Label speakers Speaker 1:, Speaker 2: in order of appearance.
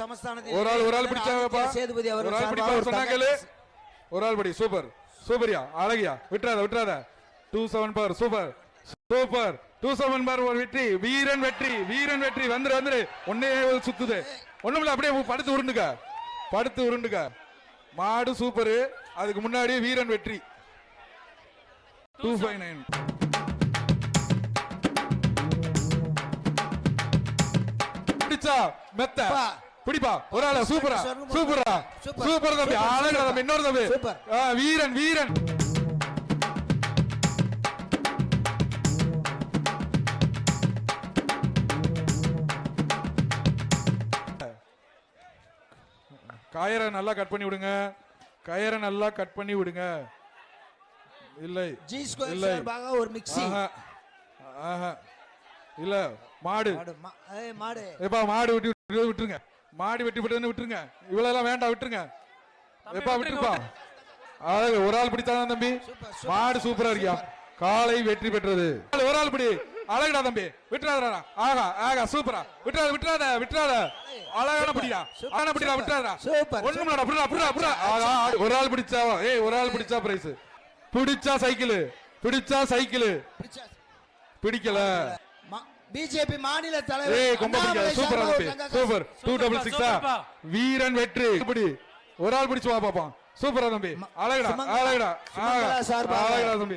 Speaker 1: ஒரு ஆள் பிடிச்சாங்கப்பா.
Speaker 2: சேதுபதி
Speaker 1: ஒரு ஆள் பிடிப்பா சொன்னாங்களே. ஒரு ஆள் படி. சூப்பர் சூப்பரியா அழகியா. விட்டுறாத 27 பார். சூப்பர் சூப்பர் 27 பார். ஒரு வெற்றி. வீரன் வெற்றி. வந்துரு ஒன்னே சுத்துது. ஒண்ணுமில்ல, அப்படியே படுத்து உருண்டுக்க. மாடு சூப்பர். அதுக்கு முன்னாடி வீரன் வெற்றி. 259 பிடிச்சா மெத்த பிடிப்பா. ஒரு ஆள சூப்பரா தம்பி. அழகா தம்பி. இன்னொரு தம்பி. வீரன் கயரை நல்லா கட் பண்ணி விடுங்க. இல்லை
Speaker 2: ஒரு மிக்ஸி
Speaker 1: இல்ல. மாடு விட்டுருங்க. மாடு வெட்டி விட்டுருங்க. இவ்வளவு வேண்டாம், விட்டுருங்க. விட்டுருப்பா. ஒரு ஆள் பிடித்தான் தம்பி. மாடு சூப்பரா இருக்கியா. காலை வெற்றி பெற்றது. ஒரு ஆள் பிடி. அழகடா தம்பி. விட்டுறாதா. ஆகா சூப்பரா. விட்டுறாத. அழகான பிடிடா. விட்டுறாதா. ஒரு ஆள் பிடிச்சா. ஒரு ஆள் பிடிச்சா பிரைஸ். பிடிச்சா சைக்கிள். பிடிக்கல.
Speaker 2: பிஜேபி மாநில தலைவர்
Speaker 1: சூப்பர் 266 வீரன் வெற்றி. ஒரு ஆள் பிடிச்சு வா பாப்பா. சூப்பரா தம்பி. அழகடா தம்பி.